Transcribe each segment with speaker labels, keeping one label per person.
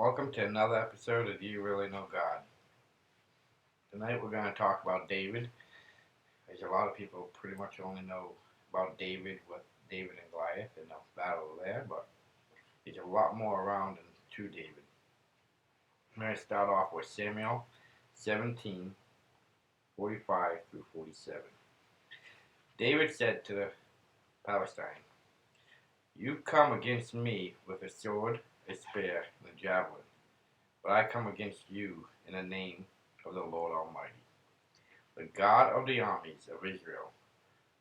Speaker 1: Welcome to another episode of Do You Really Know God? Tonight we're going to talk about David. As a lot of people pretty much only know about David with David and Goliath and the battle there, but there's a lot more around to David. I'm going to start off with Samuel 17, 45 through 47. David said to the Palestine, "You come against me with a sword, a spear, and a javelin, but I come against you in the name of the Lord Almighty, the God of the armies of Israel,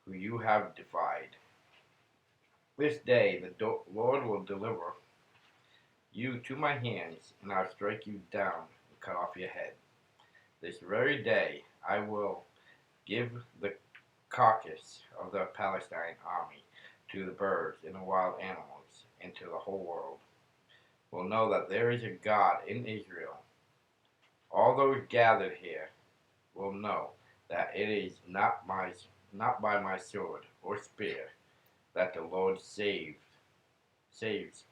Speaker 1: who you have defied. This day the Lord will deliver you to my hands, and I'll strike you down and cut off your head. This very day I will give the carcass of the Palestine army to the birds and the wild animals, and to the whole world will know that there is a God in Israel. All those gathered here will know that it is not by my sword or spear that the Lord saves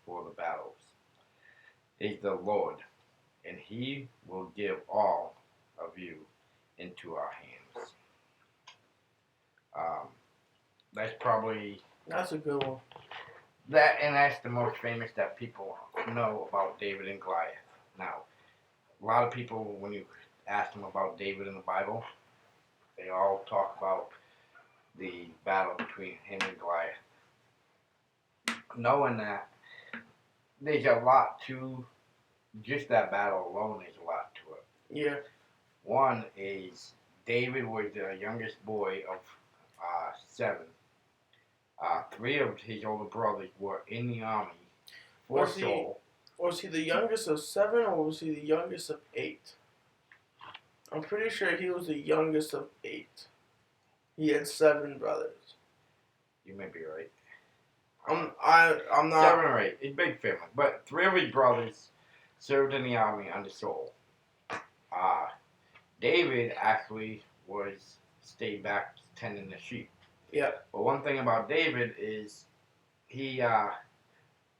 Speaker 1: for the battles. It is the Lord, and he will give all of you into our hands."
Speaker 2: That's a good one.
Speaker 1: That's the most famous that people know about David and Goliath. Now, a lot of people, when you ask them about David in the Bible, they all talk about the battle between him and Goliath. Knowing that there's a lot to just that battle alone, there's a lot to it.
Speaker 2: Yeah.
Speaker 1: One is David was the youngest boy of 7. 3 of his older brothers were in the army for Saul.
Speaker 2: Was he the youngest of 7 or was he the youngest of 8? I'm pretty sure he was the youngest of 8. He had 7 brothers.
Speaker 1: You may be right.
Speaker 2: I'm not
Speaker 1: 7 or 8. It's a big family. But 3 of his brothers served in the army under Saul. David actually stayed back tending the sheep.
Speaker 2: Yeah.
Speaker 1: But one thing about David is he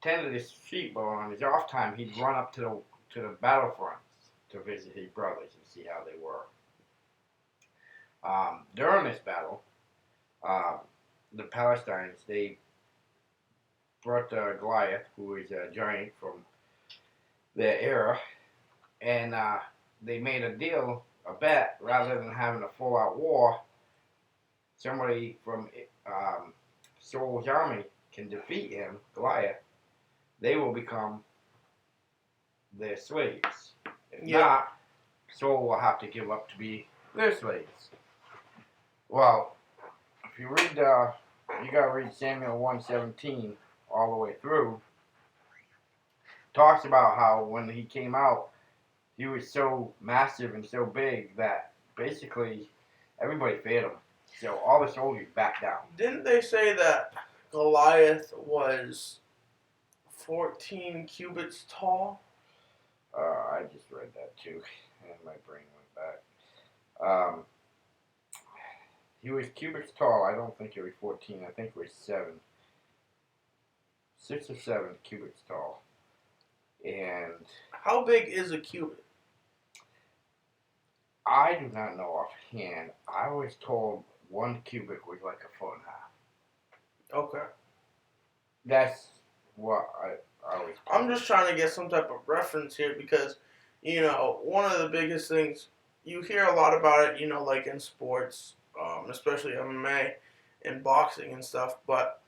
Speaker 1: tended his sheep, but on his off time he'd run up to the battlefronts to visit his brothers and see how they were. During this battle, the Palestinians, they brought Goliath, who is a giant from their era, and they made a bet, rather than having a full-out war, somebody from Saul's army can defeat him, Goliath, they will become their slaves. If not, Saul will have to give up to be their slaves. Well, if you read, you gotta read Samuel 1:17 all the way through. Talks about how when he came out, he was so massive and so big that basically everybody feared him. So all the soldiers backed down.
Speaker 2: Didn't they say that Goliath was 14 cubits tall?
Speaker 1: I just read that too, and my brain went back. He was cubits tall. I don't think it was 14. I think it was 7. 6 or 7 cubits tall. And
Speaker 2: how big is a cubit?
Speaker 1: I do not know offhand. I was told 1 cubit was like 1.5 feet.
Speaker 2: Okay.
Speaker 1: That's what I was told.
Speaker 2: I'm just trying to get some type of reference here because, one of the biggest things, you hear a lot about it, like in sports, especially MMA and boxing and stuff, but,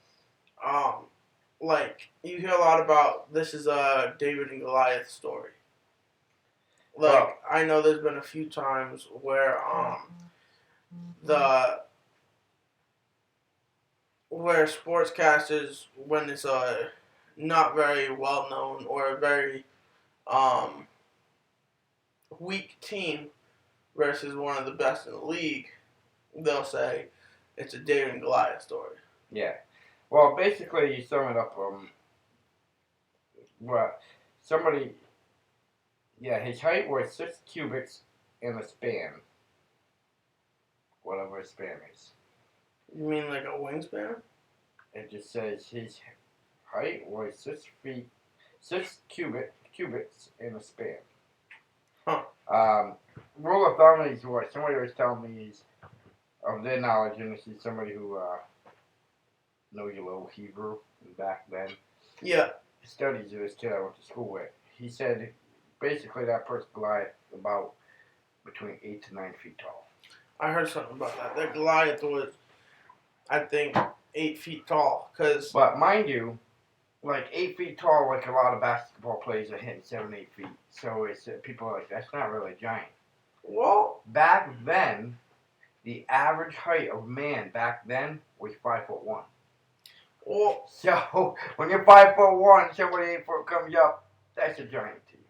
Speaker 2: you hear a lot about, this is a David and Goliath story. I know there's been a few times where where sportscasters, when it's a not very well known or a very weak team versus one of the best in the league, they'll say it's a David and Goliath story.
Speaker 1: Yeah. Well, basically, you sum it up. His height was 6 cubits in a span. Whatever a span is.
Speaker 2: You mean like a wingspan?
Speaker 1: It just says his height was 6 cubits cubits in a span.
Speaker 2: Huh.
Speaker 1: Rule of thumb is what somebody was telling me is of their knowledge, and this is somebody who knows a little Hebrew back then.
Speaker 2: Yeah.
Speaker 1: Studies this kid I went to school with. He said basically that person Goliath about between 8 to 9 feet tall.
Speaker 2: I heard something about that. That Goliath was, I think, 8 feet tall.
Speaker 1: But mind you, like 8 feet tall, like a lot of basketball players are hitting 7, 8 feet. So it's people are like, that's not really a giant.
Speaker 2: Well,
Speaker 1: back then, the average height of man back then was 5'1".
Speaker 2: Well,
Speaker 1: so when you're 5'1", somebody 8 foot comes up, that's a giant to you.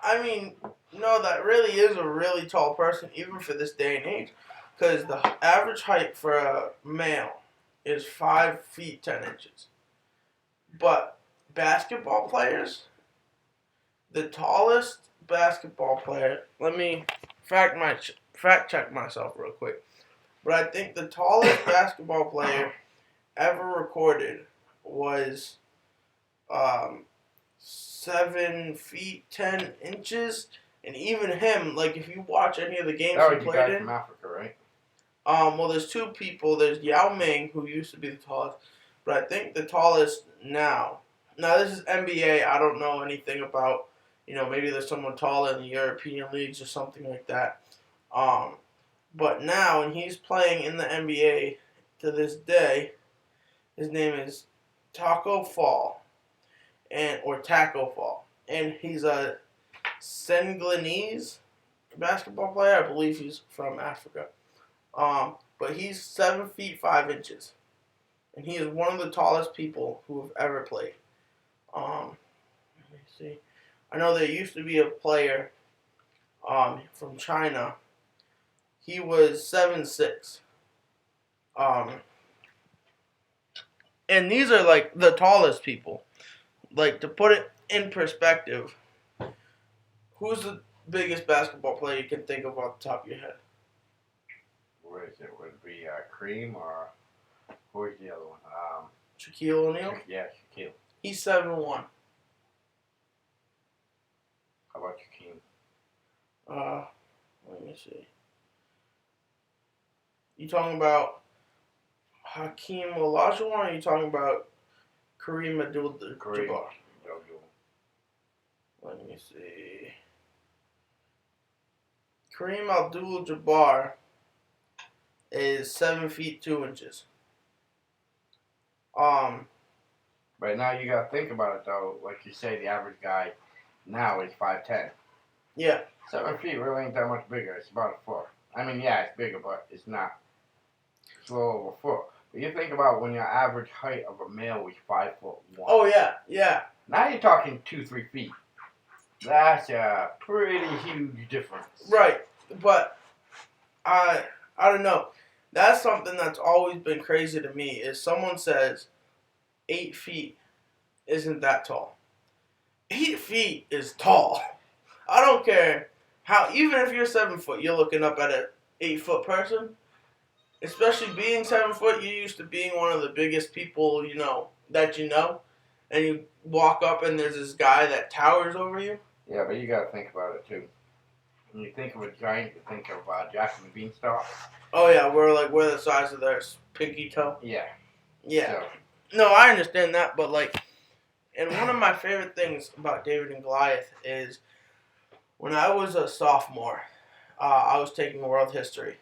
Speaker 2: I mean, no, that really is a really tall person, even for this day and age, because the average height for a male is 5 feet 10 inches. But basketball players, the tallest basketball player. Let me fact check myself real quick. But I think the tallest basketball player ever recorded was 7 feet 10 inches, and even him, like if you watch any of the games he played in,
Speaker 1: from Africa, right?
Speaker 2: Well, there's two people. There's Yao Ming, who used to be the tallest, but I think the tallest now. Now this is NBA. I don't know anything about. Maybe there's someone taller in the European leagues or something like that. But now, and he's playing in the NBA to this day. His name is Taco Fall, or Taco Fall, and he's a Senegalese basketball player. I believe he's from Africa. But he's 7 feet 5 inches, and he is one of the tallest people who have ever played. Let me see. I know there used to be a player, from China. He was 7'6". And these are like the tallest people. Like, to put it in perspective, who's the biggest basketball player you can think of off the top of your head?
Speaker 1: What is it? Would it be Kareem or who's the other one?
Speaker 2: Shaquille O'Neal?
Speaker 1: Yeah, Shaquille.
Speaker 2: He's 7'1".
Speaker 1: How about Shaquille?
Speaker 2: Let me see. You talking about Hakeem Olajuwon, or are you talking about Kareem Abdul-Jabbar? Let me see. Kareem Abdul-Jabbar is 7 feet 2 inches.
Speaker 1: But now you gotta think about it though. Like you say, the average guy now is 5'10".
Speaker 2: Yeah.
Speaker 1: 7 feet really ain't that much bigger. It's about a foot. I mean, yeah, it's bigger, but it's not. It's a little over a foot. But you think about when your average height of a male was 5'1".
Speaker 2: Oh yeah.
Speaker 1: Now you're talking 2-3 feet. That's a pretty huge difference.
Speaker 2: Right, but I don't know. That's something that's always been crazy to me. Is someone says 8 feet isn't that tall. 8 feet is tall. I don't care how. Even if you're 7 foot, you're looking up at an 8 foot person. Especially being 7 foot, you're used to being one of the biggest people that you know, and you walk up and there's this guy that towers over you.
Speaker 1: Yeah, but you gotta think about it too. When you think of a giant, you think of Jack and the Beanstalk.
Speaker 2: Oh yeah, we're the size of their pinky toe.
Speaker 1: Yeah.
Speaker 2: Yeah. So. No, I understand that, but and one of my favorite things about David and Goliath is when I was a sophomore, I was taking world history,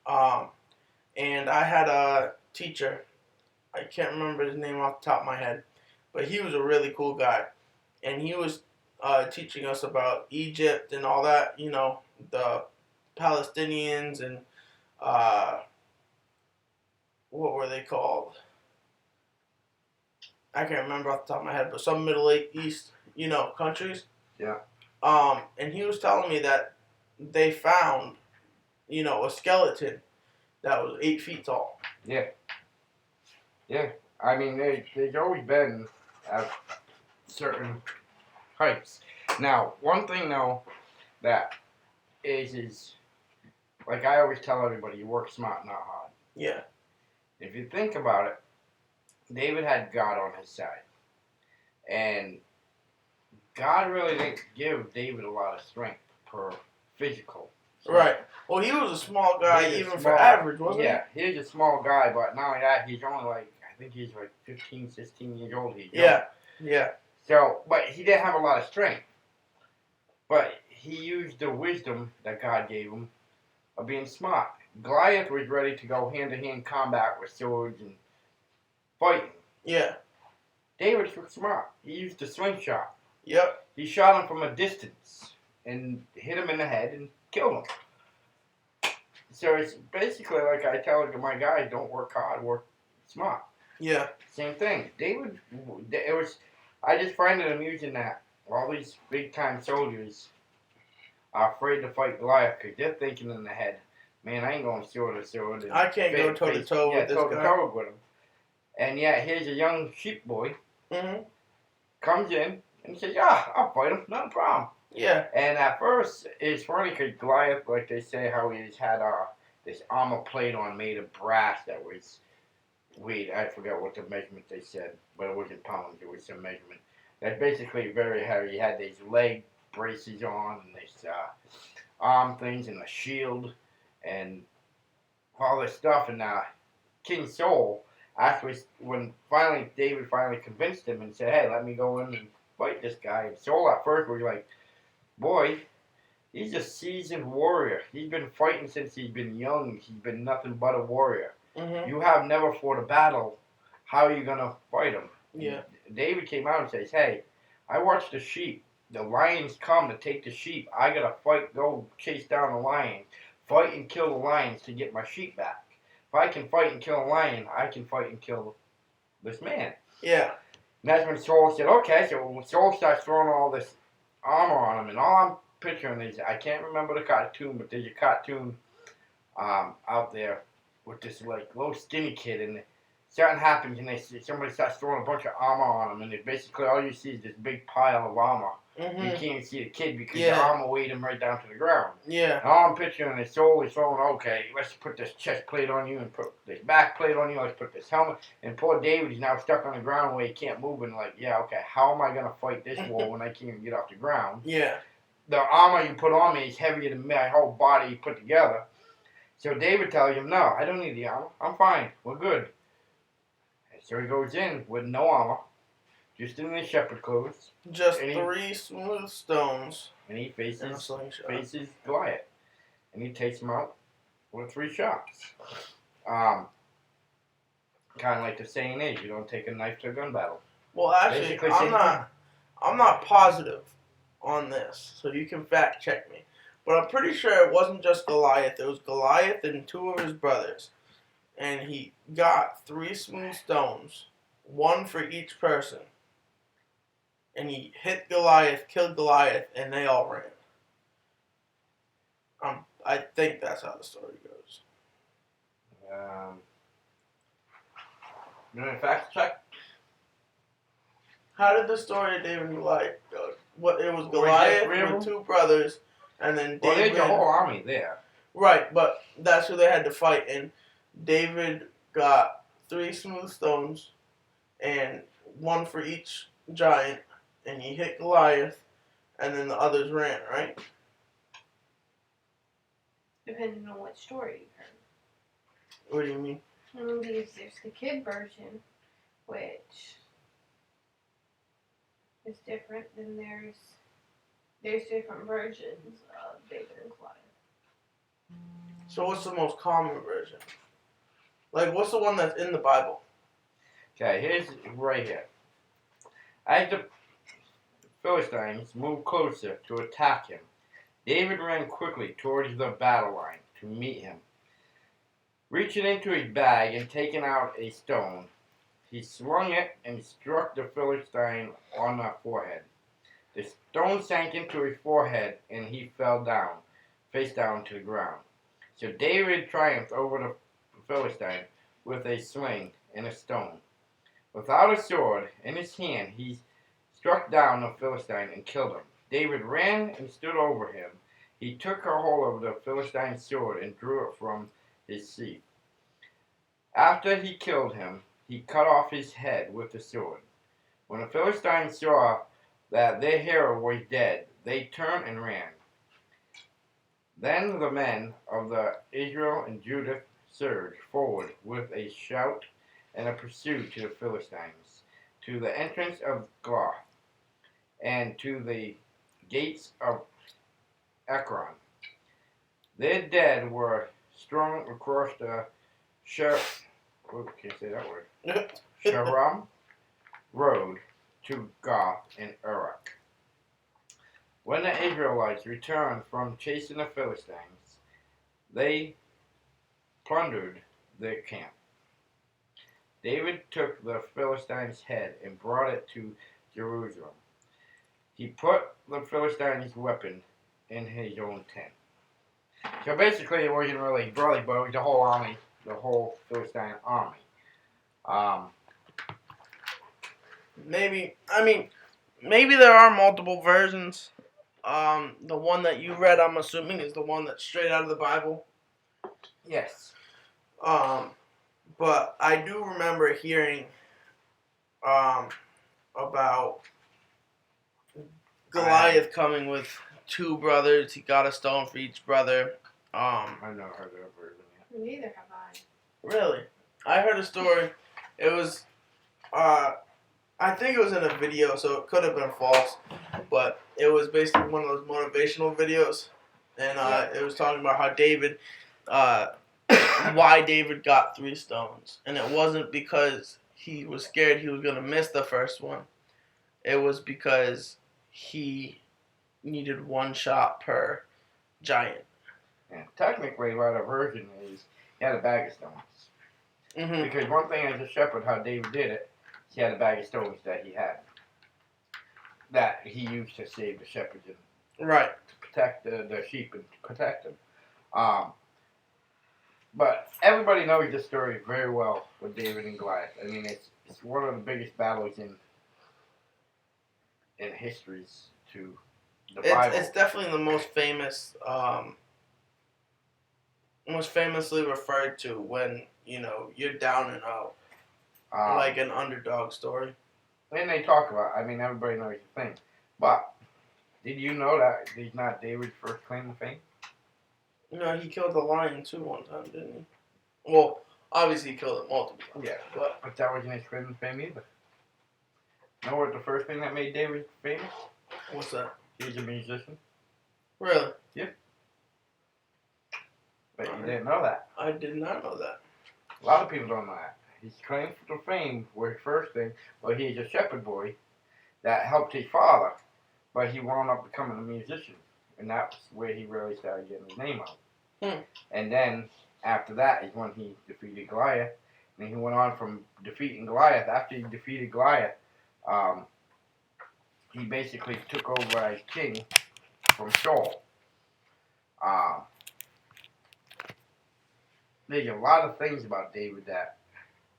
Speaker 2: and I had a teacher. I can't remember his name off the top of my head, but he was a really cool guy, and he was teaching us about Egypt and all that, the Palestinians and what were they called? I can't remember off the top of my head, but some Middle East, countries.
Speaker 1: Yeah.
Speaker 2: And he was telling me that they found, a skeleton that was 8 feet tall.
Speaker 1: Yeah. Yeah. I mean, they've always been at certain heights. Now, one thing though that is like I always tell everybody, you work smart, not hard.
Speaker 2: Yeah.
Speaker 1: If you think about it, David had God on his side. And God really didn't give David a lot of strength per physical.
Speaker 2: Right. Well, he was a small guy,
Speaker 1: He's a
Speaker 2: even
Speaker 1: small-
Speaker 2: for average, wasn't
Speaker 1: Yeah, he's a small guy, but not only that, he's only like, I think he's like 15, 16 years old. He's
Speaker 2: he?
Speaker 1: young.
Speaker 2: Yeah.
Speaker 1: So, but he didn't have a lot of strength. But he used the wisdom that God gave him of being smart. Goliath was ready to go hand-to-hand combat with swords and fighting.
Speaker 2: Yeah.
Speaker 1: David was smart. He used the slingshot.
Speaker 2: Yep.
Speaker 1: He shot him from a distance and hit him in the head and killed him. So it's basically like I tell my guys, don't work hard, work smart.
Speaker 2: Yeah.
Speaker 1: Same thing. David, it was, I just find it amusing that all these big-time soldiers are afraid to fight Goliath because they're thinking in their head, man, I ain't going sword to sword.
Speaker 2: I can't go toe-to-toe with this guy.
Speaker 1: Toe-to-toe with him. And yet, here's a young sheep boy, comes in and says, yeah, I'll fight him, no problem.
Speaker 2: Yeah.
Speaker 1: And at first, it's funny because Goliath, like they say, how he's had this armor plate on made of brass that was, I forgot what the measurement they said, but it wasn't pounds, it was some measurement. That's basically very heavy. He had these leg braces on and these arm things and a shield and all this stuff. And King Saul, actually, when David finally convinced him and said, hey, let me go in and fight this guy. And Saul at first was like, boy, he's a seasoned warrior. He's been fighting since he's been young. He's been nothing but a warrior. You have never fought a battle. How are you going to fight him?
Speaker 2: Yeah.
Speaker 1: David came out and says, hey, I watched the sheep. The lions come to take the sheep. I got to fight, go chase down the lions. Fight and kill the lions to get my sheep back. If I can fight and kill a lion, I can fight and kill this man.
Speaker 2: Yeah.
Speaker 1: And that's when Saul said, okay. So when Saul starts throwing all this armor on him, and all I'm picturing is, I can't remember the cartoon, but there's a cartoon out there with this like little skinny kid, and something happens, and somebody starts throwing a bunch of armor on him, and it basically all you see is this big pile of armor. You can't even see the kid because the armor weighed him right down to the ground.
Speaker 2: Yeah.
Speaker 1: And all I'm picturing is Saul is throwing, okay, let's put this chest plate on you and put this back plate on you, let's put this helmet. And poor David is now stuck on the ground where he can't move, and like, yeah, okay, how am I going to fight this war when I can't even get off the ground?
Speaker 2: Yeah.
Speaker 1: The armor you put on me is heavier than my whole body you put together. So David tells him, no, I don't need the armor. I'm fine. We're good. And so he goes in with no armor, just in his shepherd clothes.
Speaker 2: Just 3 smooth stones.
Speaker 1: And he faces
Speaker 2: and a slingshot.
Speaker 1: Goliath. And he takes him out with 3 shots. Kind of like the saying is, you don't take a knife to a gun battle.
Speaker 2: Well, actually, I'm not positive on this, so you can fact check me. But I'm pretty sure it wasn't just Goliath. It was Goliath and 2 of his brothers. And he got 3 smooth stones, 1 for each person. And he hit Goliath, killed Goliath, and they all ran. I think that's how the story goes.
Speaker 1: You want to fact check?
Speaker 2: How did the story of David and Goliath go? It was Goliath with 2 brothers, and then David.
Speaker 1: Well, there's a whole army there.
Speaker 2: Right, but that's who they had to fight, and David got 3 smooth stones, and 1 for each giant, and he hit Goliath, and then the others ran, right?
Speaker 3: Depending on what story you heard.
Speaker 2: What do you mean?
Speaker 3: Because there's the kid version, which is different than there's different versions of David and Goliath.
Speaker 2: So what's the most common version? Like, what's the one that's in the Bible?
Speaker 1: Okay, here's right here. As the Philistines moved closer to attack him, David ran quickly towards the battle line to meet him. Reaching into his bag and taking out a stone, he swung it and struck the Philistine on the forehead. The stone sank into his forehead and he fell down, face down to the ground. So David triumphed over the Philistine with a sling and a stone. Without a sword in his hand, he struck down the Philistine and killed him. David ran and stood over him. He took a hold of the Philistine's sword and drew it from his sheath. After he killed him, he cut off his head with the sword. When the Philistines saw that their hero was dead, they turned and ran. Then the men of the Israel and Judah surged forward with a shout and a pursuit to the Philistines, to the entrance of Goliath, and to the gates of Ekron. Their dead were strung across the can't say that word. Sharam road to Gath and Uruk. When the Israelites returned from chasing the Philistines, they plundered their camp. David took the Philistines' head and brought it to Jerusalem. He put the Philistines' weapon in his own tent. So basically, it wasn't really brother, but it was the whole army, the whole Philistine army.
Speaker 2: Maybe there are multiple versions. The one that you read, I'm assuming, is the one that's straight out of the Bible.
Speaker 1: Yes.
Speaker 2: But I do remember hearing about Goliath coming with two brothers. He got a stone for each brother.
Speaker 1: I've never heard that version yet.
Speaker 3: Neither have I.
Speaker 2: Really? I heard a story. It was, I think it was in a video, so it could have been false. But it was basically one of those motivational videos. And it was talking about how David, why David got 3 stones. And it wasn't because he was scared he was going to miss the first one. It was because he needed 1 shot per giant.
Speaker 1: And technically, what a version is, he had a bag of stones.
Speaker 2: Mm-hmm.
Speaker 1: Because one thing as a shepherd, how David did it, he had a bag of stones that he had. That he used to save the shepherds and
Speaker 2: Right.
Speaker 1: to protect the sheep and to protect them. But everybody knows this story very well with David and Goliath. I mean, it's one of the biggest battles in histories to the Bible.
Speaker 2: It's definitely the most famous, most famously referred to when, you're down and out. Like an underdog story.
Speaker 1: And they talk about, I mean, everybody knows the thing. But, did you know that he's not David's first claim to fame?
Speaker 2: He killed the lion too one time, didn't he? Well, obviously he killed it multiple times.
Speaker 1: Yeah, but that wasn't his claim to fame either. Know what the first thing that made David famous?
Speaker 2: What's that?
Speaker 1: He was a musician.
Speaker 2: Really?
Speaker 1: Yep. But you didn't know that.
Speaker 2: I did not know that.
Speaker 1: A lot of people don't know that. His claim to fame was first thing, well, he's a shepherd boy that helped his father, but he wound up becoming a musician. And that's where he really started getting his name out. And then, after that, is when he defeated Goliath. And he went on from defeating Goliath. After he defeated Goliath, he basically took over as king from Saul. There's a lot of things about David that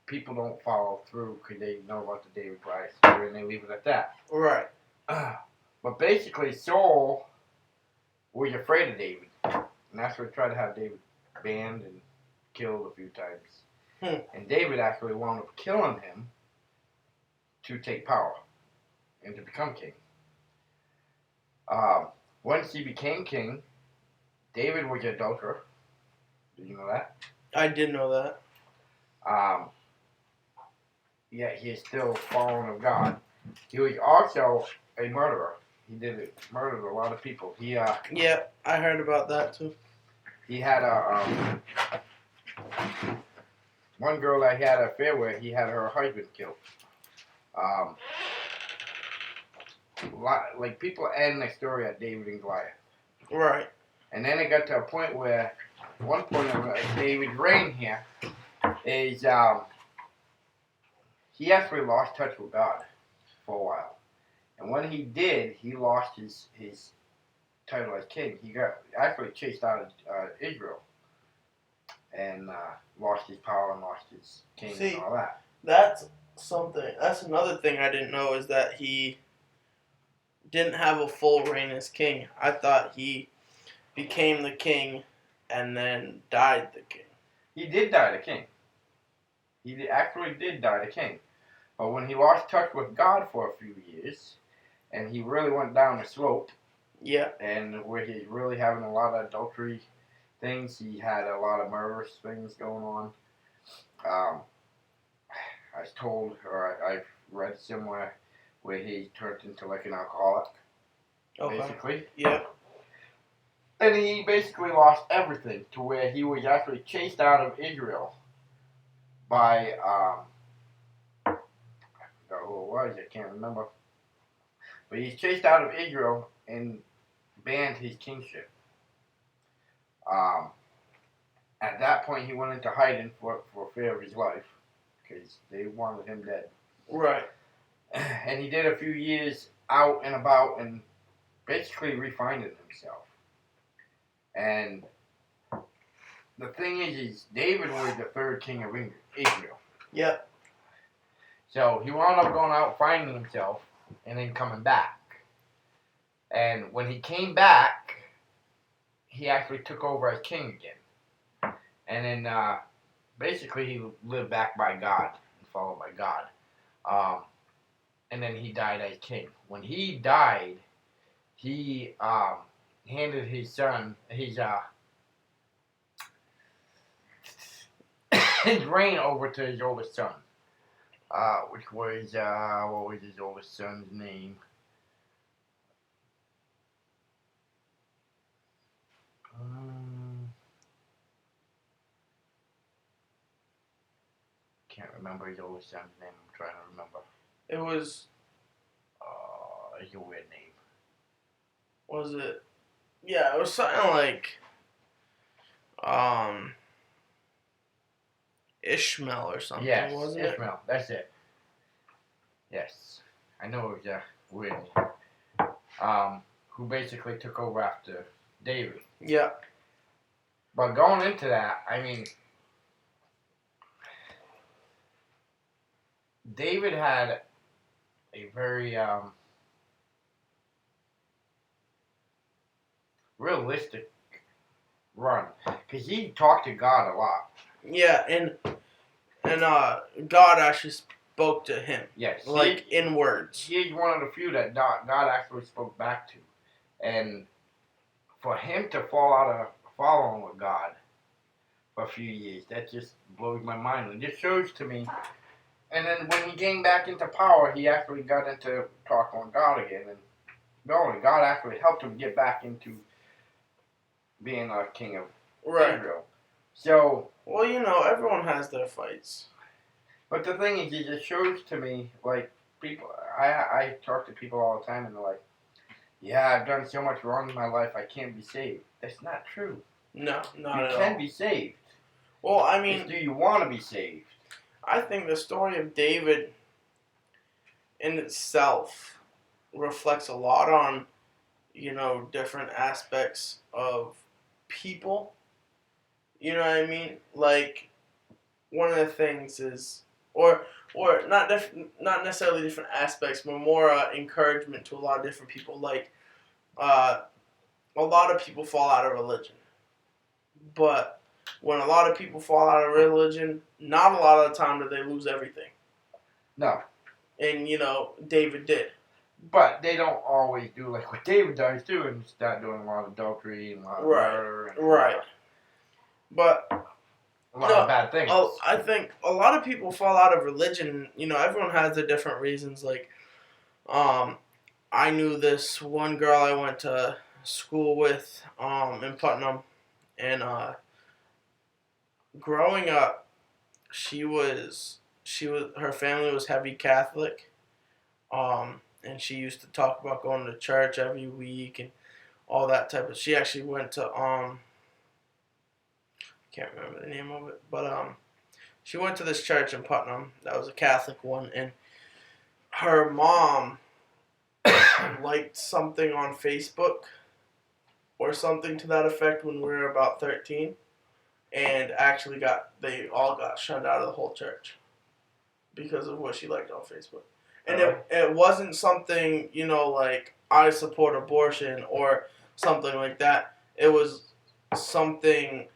Speaker 1: people don't follow through because they know about the David Goliath story and they leave it at that.
Speaker 2: Right.
Speaker 1: But basically, Saul was afraid of David. And that's what tried to have David banned and killed a few times. And David actually wound up killing him to take power and to become king. Once he became king, David was an adulterer. Did you know that?
Speaker 2: I did know that.
Speaker 1: Yet he is still following of God. He was also a murderer. He murdered a lot of people.
Speaker 2: Yeah, I heard about that too.
Speaker 1: He had one girl that he had an affair with. He had her husband killed. Like people end the story at David and Goliath.
Speaker 2: Right.
Speaker 1: And then it got to a point where, one point of David's reign here is he actually lost touch with God for a while. And when he did, he lost his title as king. He got actually chased out of Israel and lost his power and lost his king and all that.
Speaker 2: That's another thing I didn't know is that he didn't have a full reign as king. I thought he became the king and then died the king.
Speaker 1: He did die the king. He actually did die the king. But when he lost touch with God for a few years, and he really went down the slope.
Speaker 2: Yeah.
Speaker 1: And where he's really having a lot of adultery things, he had a lot of murderous things going on. I was told, or I've read somewhere, where he turned into like an alcoholic,
Speaker 2: Okay.
Speaker 1: basically.
Speaker 2: Yeah.
Speaker 1: And he basically lost everything to where he was actually chased out of Israel by, who it was, I can't remember. But he's chased out of Israel and banned his kingship. At that point, he went into hiding for fear of his life, because they wanted him dead.
Speaker 2: Right.
Speaker 1: And he did a few years out and about and basically refining himself. And the thing is David was the third king of Israel.
Speaker 2: Yeah.
Speaker 1: So he wound up going out finding himself and then coming back. And when he came back, he actually took over as king again. And then basically he lived back by God and followed by God. And then he died as king. When he died, he handed his son, his reign over to his oldest son, which was, what was his oldest son's name? Can't remember his oldest son's name. I'm trying to remember.
Speaker 2: It was.
Speaker 1: It's a weird name.
Speaker 2: Was it? Yeah, it was something like. Ishmael or something,
Speaker 1: Yes,
Speaker 2: wasn't
Speaker 1: Ishmael. That's it. Yes, I know it was a weird name. Who basically took over after David.
Speaker 2: it? Yeah.
Speaker 1: But going into that, I mean, David had a very realistic run, because he talked to God a lot.
Speaker 2: Yeah, and God actually spoke to him.
Speaker 1: Yes,
Speaker 2: like in words.
Speaker 1: He's one of the few that God actually spoke back to, and for him to fall out of following with God for a few years, that just blows my mind. It just shows to me. And then when he came back into power, he actually got into talking with God again, and God actually helped him get back into being a king of Israel. So,
Speaker 2: well, everyone has their fights.
Speaker 1: But the thing is, it just shows to me, like, people, I talk to people all the time, and they're like, yeah, I've done so much wrong in my life, I can't be saved. That's not true.
Speaker 2: No, not at all.
Speaker 1: You can be saved.
Speaker 2: Well, I mean...
Speaker 1: It's, do you want to be saved?
Speaker 2: I think the story of David in itself reflects a lot on, different aspects of people. You know what I mean? Like, one of the things is, or not necessarily different aspects, but more encouragement to a lot of different people. Like, a lot of people fall out of religion, but when a lot of people fall out of religion, not a lot of the time do they lose everything.
Speaker 1: No.
Speaker 2: And David did.
Speaker 1: But they don't always do like what David does too, and start doing a lot of adultery and a lot of murder and
Speaker 2: But
Speaker 1: a lot of bad things.
Speaker 2: I think a lot of people fall out of religion. Everyone has their different reasons. Like, I knew this one girl I went to school with in Putnam, and growing up, her family was heavy Catholic, and she used to talk about going to church every week and all that type of. She actually went to can't remember the name of it, but she went to this church in Putnam that was a Catholic one, and her mom liked something on Facebook or something to that effect when we were about 13, and actually they all got shunned out of the whole church because of what she liked on Facebook. And it wasn't something, like I support abortion or something like that. It was something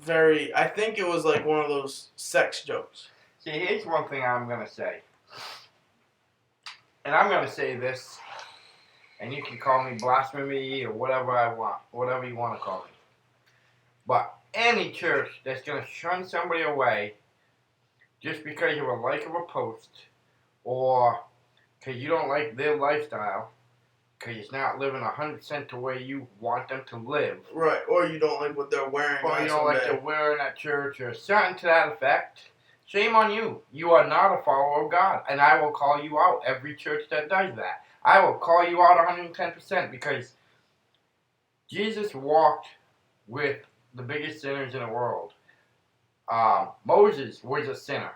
Speaker 2: I think it was like one of those sex jokes.
Speaker 1: See, here's one thing I'm going to say. and I'm going to say this, and you can call me blasphemy or whatever I want, whatever you want to call me. But any church that's going to shun somebody away just because of a like of a post or because you don't like their lifestyle, because it's not living 100% the way you want them to live.
Speaker 2: Right, or you don't like what they're wearing.
Speaker 1: Or you don't like they're wearing at church or something to that effect. Shame on you. You are not a follower of God. And I will call you out. Every church that does that. I will call you out 110% because Jesus walked with the biggest sinners in the world. Moses was a sinner.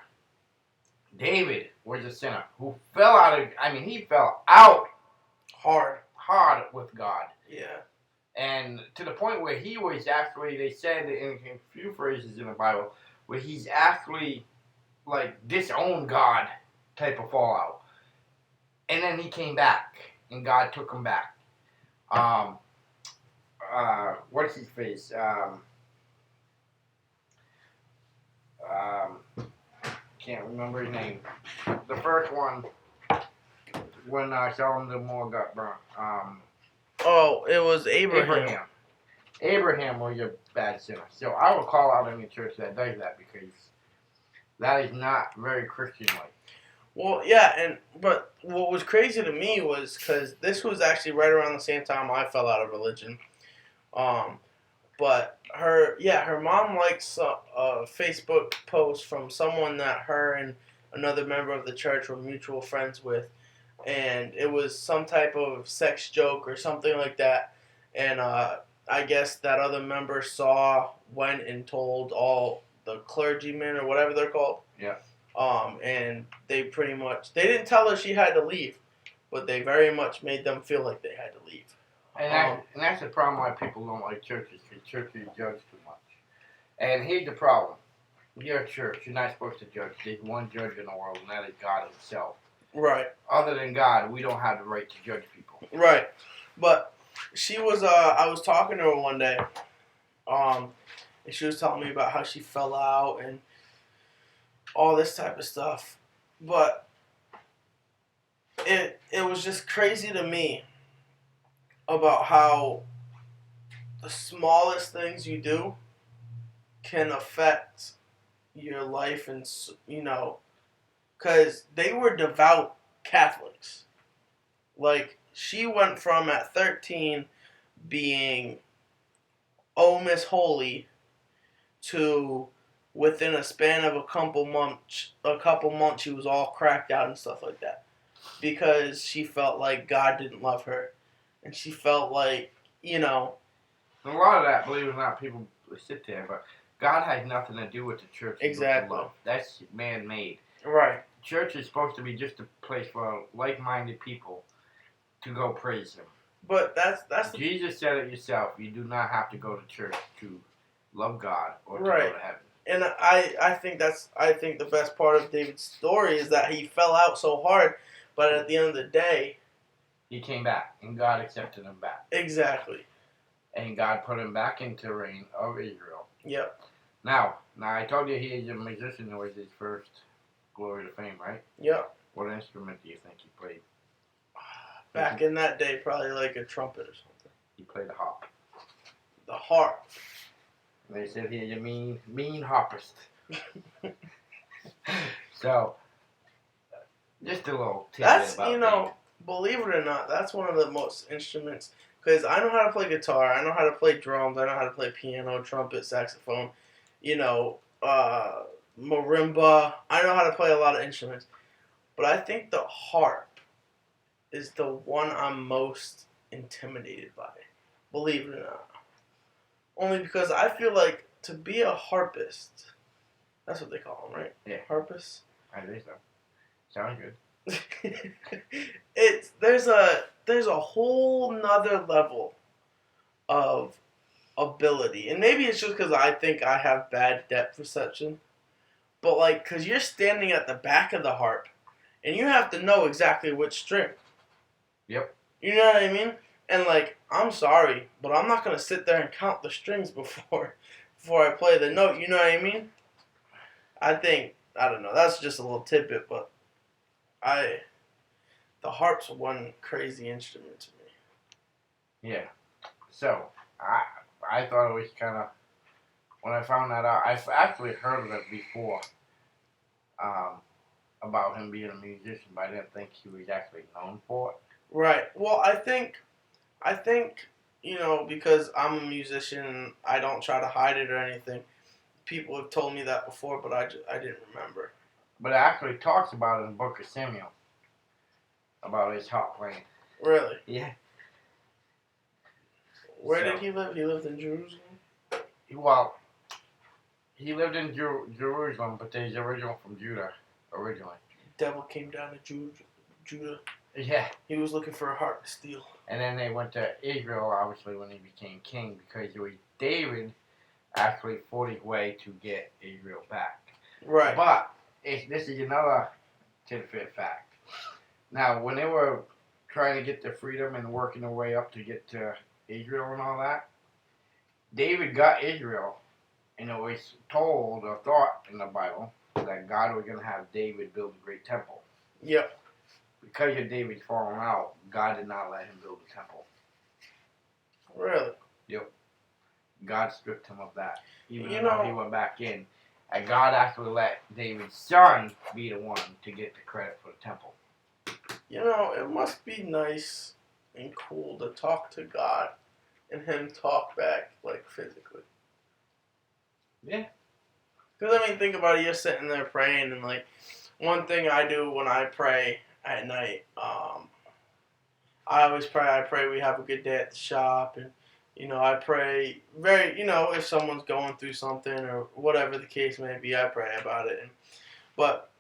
Speaker 1: David was a sinner who fell out of, he fell out hard with God.
Speaker 2: Yeah.
Speaker 1: And to the point where he was actually, they said in a few phrases in the Bible, where he's actually like disowned God type of fallout. And then he came back and God took him back. What's his face? Can't remember his name. The first one, when Sodom and Gomorrah got burnt.
Speaker 2: It was Abraham.
Speaker 1: Abraham was a bad sinner. So I will call out any church that does that because that is not very Christian-like.
Speaker 2: Well, yeah, but what was crazy to me was because this was actually right around the same time I fell out of religion. But her mom likes a Facebook post from someone that her and another member of the church were mutual friends with, and it was some type of sex joke or something like that. And I guess that other member went and told all the clergymen or whatever they're called.
Speaker 1: Yeah.
Speaker 2: And they didn't tell her she had to leave, but they very much made them feel like they had to leave.
Speaker 1: And that's the problem why people don't like churches, because churches judge too much. And here's the problem. You're a church. You're not supposed to judge. There's one judge in the world, and that is God himself.
Speaker 2: Right.
Speaker 1: Other than God, we don't have the right to judge people.
Speaker 2: Right. But she was, I was talking to her one day, and she was telling me about how she fell out and all this type of stuff. But it was just crazy to me about how the smallest things you do can affect your life, and because they were devout Catholics. Like, she went from at 13 being Miss Holy to within a span of a couple months she was all cracked out and stuff like that, because she felt like God didn't love her, and she felt like,
Speaker 1: And a lot of that, believe it or not, people sit there, but God has nothing to do with the church.
Speaker 2: Exactly.
Speaker 1: Love. That's man-made.
Speaker 2: Right.
Speaker 1: Church is supposed to be just a place for like-minded people to go praise Him.
Speaker 2: But that's
Speaker 1: Jesus said it yourself. You do not have to go to church to love God or to go to heaven.
Speaker 2: And I think the best part of David's story is that he fell out so hard, but at the end of the day,
Speaker 1: he came back, and God accepted him back.
Speaker 2: Exactly.
Speaker 1: And God put him back into the reign of Israel.
Speaker 2: Yep.
Speaker 1: Now I told you he is a musician. That was his first glory to fame, right?
Speaker 2: Yep.
Speaker 1: What instrument do you think he played?
Speaker 2: Back in that day, probably like a trumpet or something.
Speaker 1: He played the harp.
Speaker 2: The harp.
Speaker 1: And they said he's a mean harpist. So, just a little tidbit about David.
Speaker 2: Believe it or not, that's one of the most instruments. Because I know how to play guitar, I know how to play drums, I know how to play piano, trumpet, saxophone, marimba. I know how to play a lot of instruments. But I think the harp is the one I'm most intimidated by. Believe it or not. Only because I feel like to be a harpist, that's what they call them, right?
Speaker 1: Yeah.
Speaker 2: Harpist?
Speaker 1: I think so. Sounds good.
Speaker 2: There's a whole nother level of ability, and maybe it's just because I think I have bad depth perception, but because you're standing at the back of the harp, and you have to know exactly which string.
Speaker 1: Yep.
Speaker 2: You know what I mean? And I'm sorry, but I'm not gonna sit there and count the strings before I play the note. You know what I mean? I don't know. That's just a little tidbit, but the the harp's one crazy instrument to me.
Speaker 1: Yeah. So I thought it was kind of, when I found that out, I've actually heard of it before, about him being a musician, but I didn't think he was actually known for it.
Speaker 2: Right. Well, I think, because I'm a musician, I don't try to hide it or anything. People have told me that before, but I didn't remember.
Speaker 1: But it actually talks about it in the Book of Samuel, about his harp playing.
Speaker 2: Really?
Speaker 1: Yeah.
Speaker 2: Where did he live? He lived in Jerusalem?
Speaker 1: Well, he lived in Jerusalem, but he's original from Judah, originally.
Speaker 2: Devil came down to Judah.
Speaker 1: Yeah.
Speaker 2: He was looking for a heart to steal.
Speaker 1: And then they went to Israel, obviously, when he became king, because it was David actually fought his way to get Israel back.
Speaker 2: Right.
Speaker 1: But this is another tidbit fact. Now, when they were trying to get their freedom and working their way up to get to Israel and all that, David got Israel, and it was told or thought in the Bible that God was going to have David build a great temple.
Speaker 2: Yep.
Speaker 1: Because of David's falling out, God did not let him build a temple.
Speaker 2: Really?
Speaker 1: Yep. God stripped him of that, even
Speaker 2: You
Speaker 1: though
Speaker 2: know-
Speaker 1: he went back in. And God actually let David's son be the one to get the credit for the temple.
Speaker 2: It must be nice and cool to talk to God and him talk back, like, physically.
Speaker 1: Yeah.
Speaker 2: Because, think about it, you're sitting there praying, and, like, one thing I do when I pray at night, I always pray. I pray we have a good day at the shop, and, I pray if someone's going through something or whatever the case may be, I pray about it. But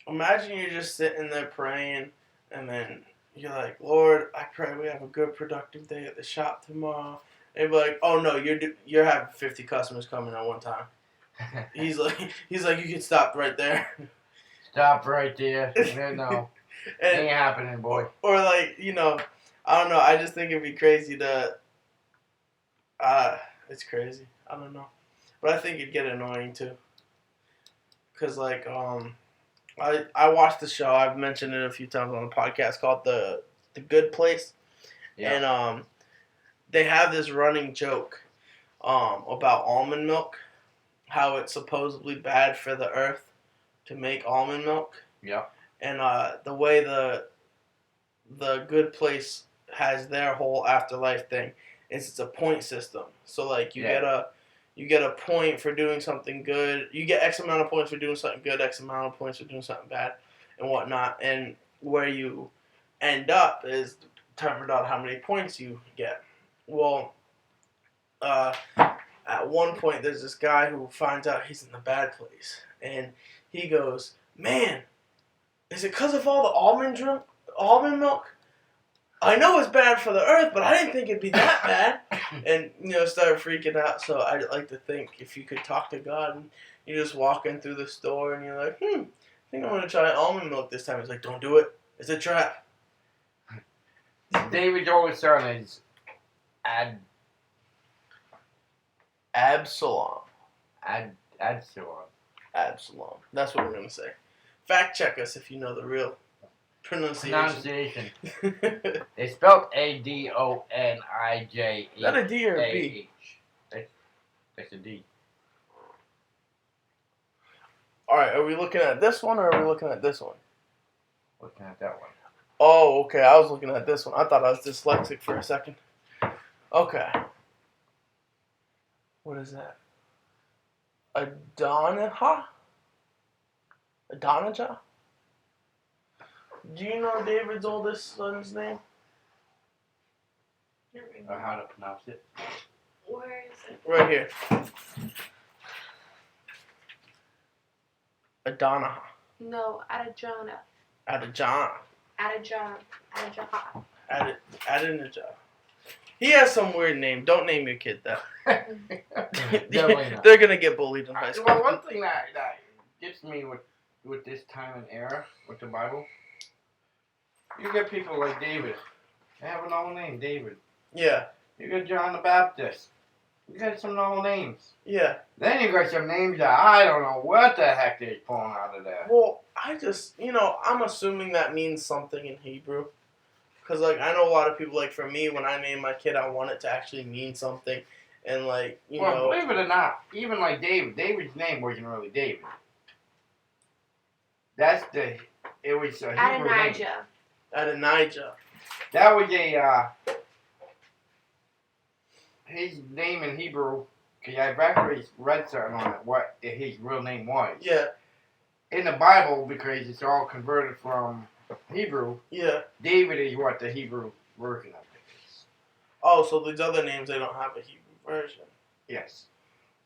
Speaker 2: imagine you're just sitting there praying, and then you're like, Lord, I pray we have a good, productive day at the shop tomorrow. And they'd be like, oh no, you're having 50 customers coming at one time. He's like, you can stop right there.
Speaker 1: Stop right there. No. Ain't happening, boy.
Speaker 2: Or like, I don't know. I just think it'd be crazy to. It's crazy. I don't know, but I think it'd get annoying too. Cause like, I watched the show. I've mentioned it a few times on the podcast called the Good Place,
Speaker 1: Yeah.
Speaker 2: and they have this running joke, about almond milk, how it's supposedly bad for the earth to make almond milk.
Speaker 1: Yeah.
Speaker 2: And the way the Good Place has their whole afterlife thing is it's a point system. So like you get a point for doing something good. You get X amount of points for doing something good, X amount of points for doing something bad, and whatnot. And where you end up is determined on how many points you get. Well, at one point there's this guy who finds out he's in the bad place, and he goes, "Man, is it because of all the almond milk? I know it's bad for the earth, but I didn't think it'd be that bad." And, started freaking out. So I'd like to think if you could talk to God and you're just walking through the store and you're like, I think I'm going to try almond milk this time. He's like, don't do it. It's a trap.
Speaker 1: David's oldest son is
Speaker 2: Absalom.
Speaker 1: Absalom.
Speaker 2: Absalom. That's what we're going to say. Fact check us if you know the real pronunciation.
Speaker 1: It's spelled Adonijah.
Speaker 2: Is that a D or a B?
Speaker 1: That's a D.
Speaker 2: Alright, are we looking at this one or are we looking at this one?
Speaker 1: Looking at that one.
Speaker 2: Oh, okay. I was looking at this one. I thought I was dyslexic for a second. Okay. What is that? Adonijah? Adonijah? Do you know David's oldest son's name?
Speaker 1: Or how to pronounce it.
Speaker 3: Where is it?
Speaker 2: Right here. Adonijah.
Speaker 3: No, Adonijah.
Speaker 2: Adonijah. Adonijah. He has some weird name. Don't name your kid that.
Speaker 1: Definitely not.
Speaker 2: They're gonna get bullied in high school.
Speaker 1: Well, one thing that gets me with this time and era with the Bible, you get people like David. They have an old name, David.
Speaker 2: Yeah.
Speaker 1: You got John the Baptist. You got some normal names.
Speaker 2: Yeah.
Speaker 1: Then you got some names that I don't know what the heck they're pulling out of there.
Speaker 2: Well, I just, I'm assuming that means something in Hebrew. Because, like, I know a lot of people, like, for me, when I name my kid, I want it to actually mean something. And, like,
Speaker 1: Well, believe it or not, even like David's name wasn't really David. It was a Hebrew name.
Speaker 2: Adonijah.
Speaker 1: That was his name in Hebrew, because I've actually read something on it, what his real name was.
Speaker 2: Yeah.
Speaker 1: In the Bible, because it's all converted from Hebrew,
Speaker 2: Yeah.
Speaker 1: David is what the Hebrew version of it is.
Speaker 2: Oh, so these other names, they don't have a Hebrew version.
Speaker 1: Yes.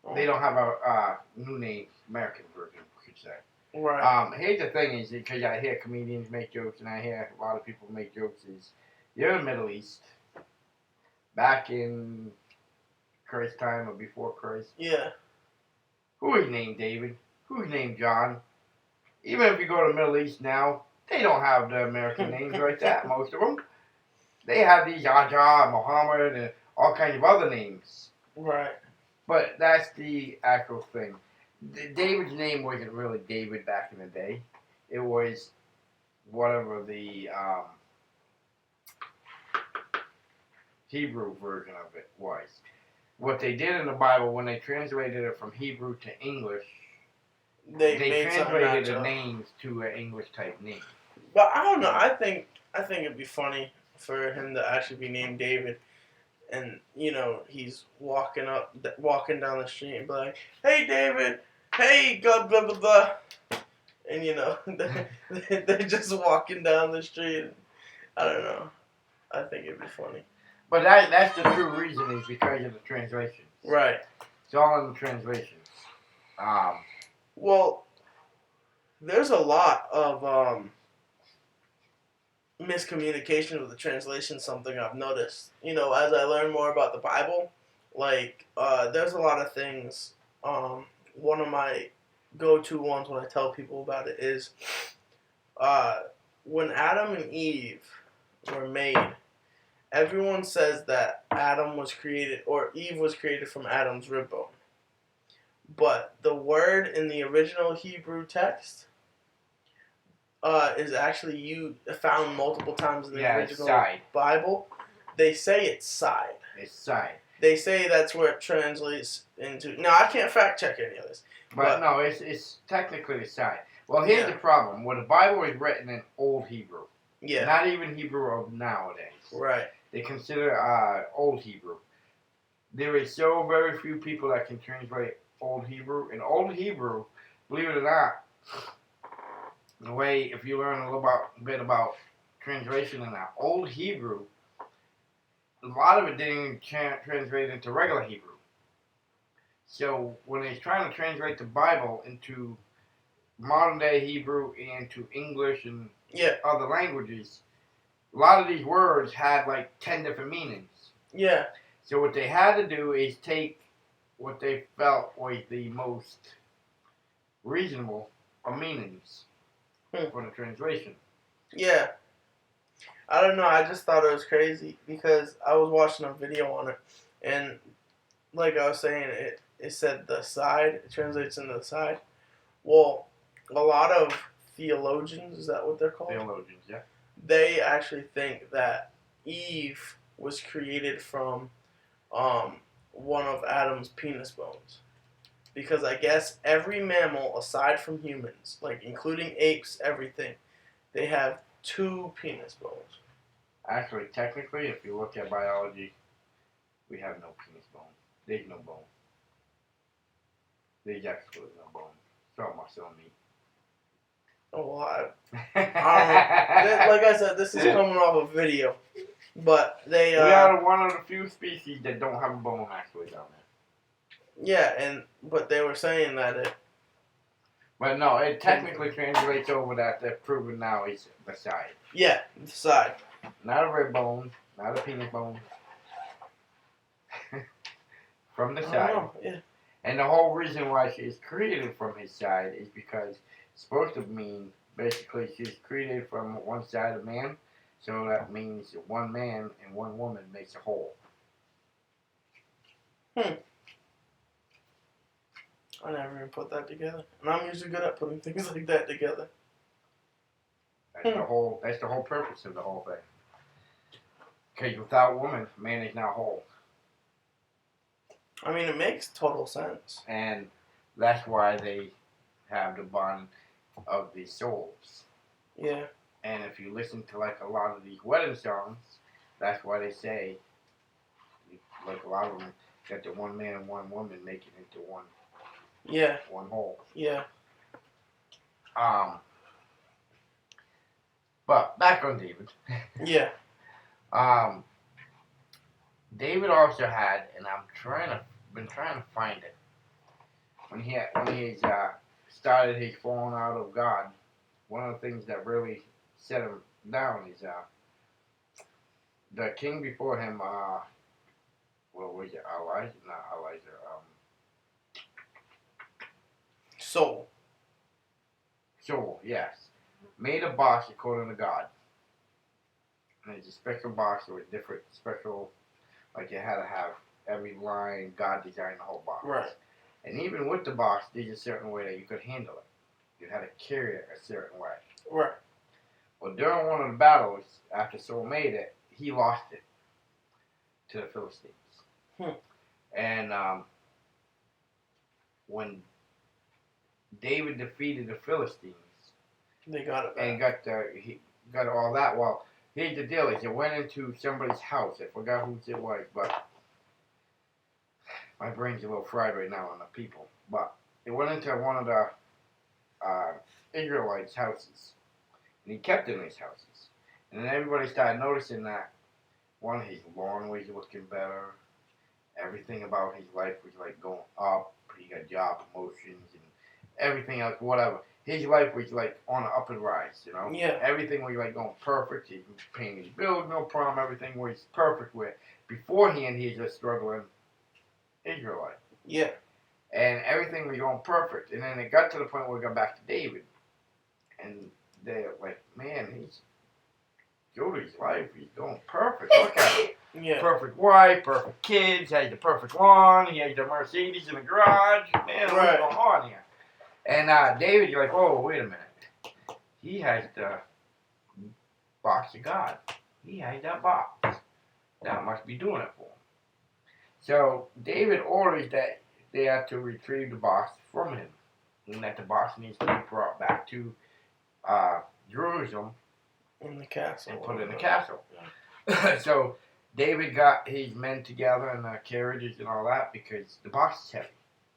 Speaker 2: Oh.
Speaker 1: They don't have a new name, American version, we could say.
Speaker 2: Right.
Speaker 1: Here's the thing is, because I hear comedians make jokes, and I hear a lot of people make jokes, is you're in the Middle East, back in Christ's time or before Christ.
Speaker 2: Yeah.
Speaker 1: Who is named David? Who's named John? Even if you go to the Middle East now, they don't have the American names like that, most of them. They have these Aja, Muhammad, and all kinds of other names.
Speaker 2: Right.
Speaker 1: But that's the actual thing. David's name wasn't really David back in the day. It was whatever the Hebrew version of it was. What they did in the Bible, when they translated it from Hebrew to English, they translated the names to an English type name.
Speaker 2: But I don't know. I think it'd be funny for him to actually be named David, and he's walking down the street and be like, "Hey, David. Hey, blah blah blah blah," and they're just walking down the street. I don't know. I think it'd be funny.
Speaker 1: But that's the true reason is because of the translation.
Speaker 2: Right.
Speaker 1: It's all in the translations.
Speaker 2: Well, there's a lot of miscommunication with the translation. Something I've noticed. As I learn more about the Bible, like there's a lot of things. One of my go-to ones when I tell people about it is when Adam and Eve were made. Everyone says that Adam was created, or Eve was created from Adam's rib bone. But the word in the original Hebrew text is actually found multiple times in the original Bible. They say it's side.
Speaker 1: It's side.
Speaker 2: They say that's where it translates into. Now, I can't fact check any of this.
Speaker 1: But no, it's technically side. Well, here's the problem. Well, the Bible is written in Old Hebrew.
Speaker 2: Yeah.
Speaker 1: Not even Hebrew of nowadays.
Speaker 2: Right.
Speaker 1: They consider Old Hebrew. There is so very few people that can translate Old Hebrew. In Old Hebrew, believe it or not, the way, if you learn a little bit about translation in that Old Hebrew, a lot of it didn't translate into regular Hebrew. So when they're trying to translate the Bible into modern day Hebrew and to English and other languages, a lot of these words had like 10 different meanings.
Speaker 2: Yeah.
Speaker 1: So what they had to do is take what they felt was the most reasonable of meanings for the translation.
Speaker 2: Yeah. I don't know. I just thought it was crazy because I was watching a video on it, and like I was saying, it said the side. It translates into the side. Well, a lot of theologians, is that what they're called?
Speaker 1: Theologians, yeah.
Speaker 2: They actually think that Eve was created from one of Adam's penis bones. Because I guess every mammal, aside from humans, like including apes, everything, they have 2 penis bones.
Speaker 1: Actually, technically, if you look at biology, we have no penis bone. There's no bone. There's absolutely no bone. It's all muscle and meat.
Speaker 2: Oh, well, like I said, this is coming off a video. But they...
Speaker 1: we are one of the few species that don't have a bone actually down there.
Speaker 2: Yeah, but they were saying that it...
Speaker 1: But no, it technically translates over that they're proven now is the side.
Speaker 2: Yeah, the side.
Speaker 1: Not a rib bone, not a penis bone. From the side.
Speaker 2: Oh, yeah.
Speaker 1: And the whole reason why she's created from his side is because it's supposed to mean basically she's created from one side of man, so that means one man and one woman makes a whole.
Speaker 2: I never even put that together. And I'm usually good at putting things like that together.
Speaker 1: That's the whole purpose of the whole thing. Because without woman, man is not whole.
Speaker 2: I mean, it makes total sense.
Speaker 1: And that's why they have the bond of the souls.
Speaker 2: Yeah.
Speaker 1: And if you listen to like a lot of these wedding songs, that's why they say, like a lot of them, that the one man and one woman make it into one.
Speaker 2: Yeah.
Speaker 1: One whole.
Speaker 2: Yeah.
Speaker 1: But back on David.
Speaker 2: Yeah.
Speaker 1: David also had, and been trying to find it. When he started his falling out of God, one of the things that really set him down is the king before him. What was it? Elijah? Not Elijah. Saul, yes. Made a box according to God. And it's a special box with different special, like it had to have every line, God designed the whole box.
Speaker 2: Right.
Speaker 1: And even with the box, there's a certain way that you could handle it. You had to carry it a certain way.
Speaker 2: Right.
Speaker 1: Well, during one of the battles, after Saul made it, he lost it to the Philistines. And when David defeated the Philistines,
Speaker 2: they got it back.
Speaker 1: And he got all that. Well, here's the deal: is it went into somebody's house. I forgot whose it was, but my brain's a little fried right now on the people. But it went into one of the Israelites' houses, and he kept it in his houses. And then everybody started noticing that one, his lawn was looking better. Everything about his life was like going up. He got job promotions and everything else, whatever. His life was like on an upward rise, you know?
Speaker 2: Yeah.
Speaker 1: Everything was like going perfect. He was paying his bills, no problem. Everything was perfect with. Beforehand, he was a struggling Israelite.
Speaker 2: Yeah.
Speaker 1: And everything was going perfect. And then it got to the point where it got back to David. And they're like, man, he's Jody's life. He's going perfect. Look at him.
Speaker 2: Yeah.
Speaker 1: Perfect wife, perfect kids, has the perfect lawn, he has the Mercedes in the garage. Man, what's going on here? And David, you're like, whoa, wait a minute. He has the box of God. He has that box. That must be doing it for him. So David orders that they have to retrieve the box from him. And that the box needs to be brought back to Jerusalem.
Speaker 2: In the castle.
Speaker 1: And put in the castle. Yeah. So David got his men together and the carriages and all that because the box is heavy.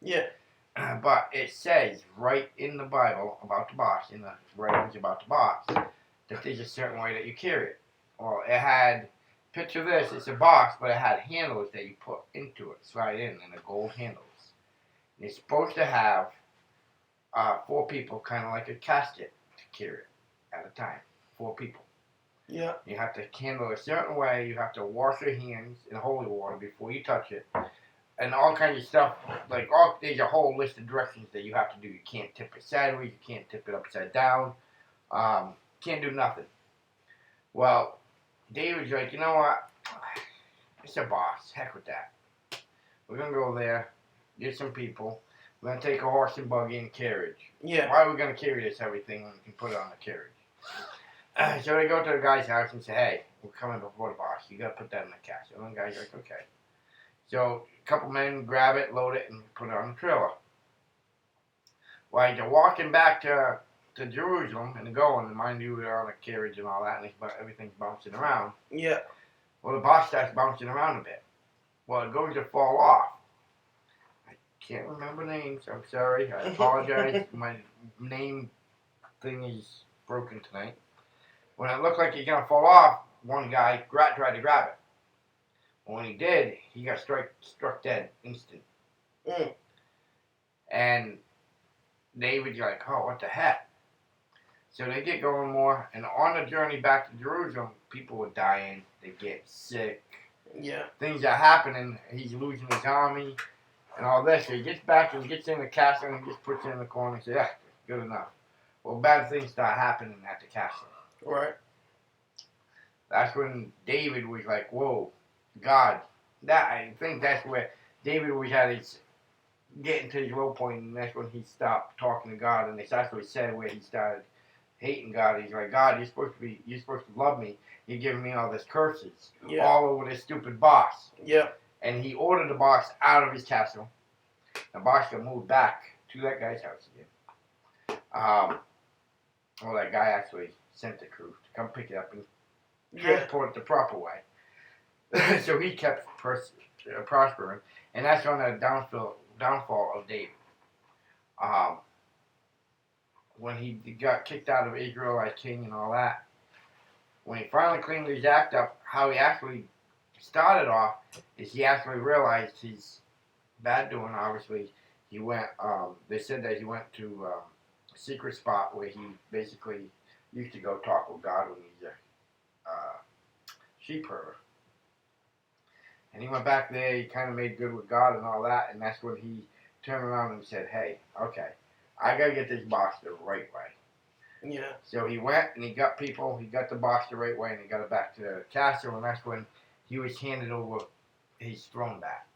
Speaker 2: Yeah.
Speaker 1: But it says right in the Bible about the box, in the writings about the box, that there's a certain way that you carry it. Well, it had, picture this, it's a box, but it had handles that you put into it, slide in, and the gold handles. And it's supposed to have 4 people, kind of like a casket, to carry it at a time. 4 people.
Speaker 2: Yeah.
Speaker 1: You have to handle it a certain way. You have to wash your hands in holy water before you touch it. And all kinds of stuff. Like, there's a whole list of directions that you have to do. You can't tip it sideways. You can't tip it upside down. Can't do nothing. Well, David's like, you know what? It's a box. Heck with that. We're going to go there, get some people. We're going to take a horse and buggy and carriage.
Speaker 2: Yeah.
Speaker 1: Why are we going to carry this everything when we can put it on the carriage? So they go to the guy's house and say, hey, we're coming before the boss. You got to put that in the castle. And the guy's like, okay. So a couple men grab it, load it, and put it on the trailer. While they're walking back to Jerusalem and going, and mind you, they're on a carriage and all that, and everything's bouncing around.
Speaker 2: Yeah.
Speaker 1: Well, the box starts bouncing around a bit. Well, it goes to fall off. I can't remember names. I'm sorry. I apologize. My name thing is broken tonight. When it looked like he's going to fall off, one guy tried to grab it. When he did, he got struck dead instant. And David's like, oh, what the heck? So they get going more, and on the journey back to Jerusalem, people were dying. They get sick.
Speaker 2: Yeah.
Speaker 1: Things are happening. He's losing his army and all this. So he gets back and gets in the castle and just puts it in the corner and says, yeah, good enough. Well, bad things start happening at the castle.
Speaker 2: Right.
Speaker 1: That's when David was like, whoa, God. I think that's where David was at getting to his low point, and that's when he stopped talking to God, and it's actually said where he started hating God. He's like, God, you're supposed to love me. You're giving me all this curses, all over this stupid boss.
Speaker 2: Yeah.
Speaker 1: And he ordered the boss out of his castle. The boss got moved back to that guy's house again. Well, that guy actually sent the crew to come pick it up and transport it the proper way. So he kept prospering, and that's on the downfall of David. When he got kicked out of Israel as king and all that, when he finally cleaned his act up, how he actually started off is he actually realized his bad doing. Obviously, he went. They said that he went to a secret spot where he basically used to go talk with God when he's a sheep herder. And he went back there. He kind of made good with God and all that, and that's when he turned around and said, "Hey, okay, I gotta get this boss the right way."
Speaker 2: Yeah.
Speaker 1: So he went and he got people. He got the boss the right way, and he got it back to the castle, and that's when he was handed over his throne back.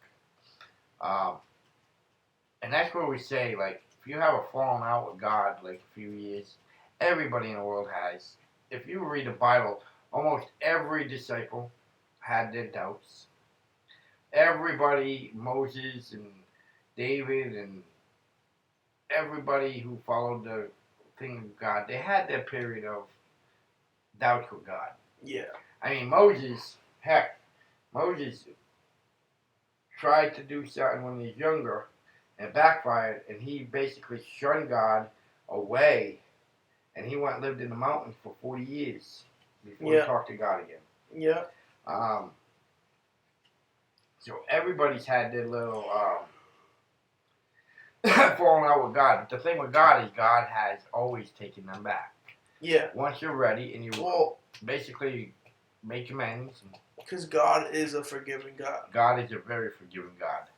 Speaker 1: And that's where we say, like, if you have a falling out with God, like a few years, everybody in the world has. If you read the Bible, almost every disciple had their doubts. Everybody, Moses and David and everybody who followed the thing of God, they had their period of doubts with God.
Speaker 2: Yeah.
Speaker 1: I mean, Moses tried to do something when he was younger, and it backfired, and he basically shunned God away, and he went and lived in the mountains for 40 years before he talked to God again.
Speaker 2: Yeah.
Speaker 1: So everybody's had their little falling out with God. But the thing with God is God has always taken them back.
Speaker 2: Yeah.
Speaker 1: Once you're ready and you basically make amends.
Speaker 2: Because God is a forgiving God.
Speaker 1: God is a very forgiving God.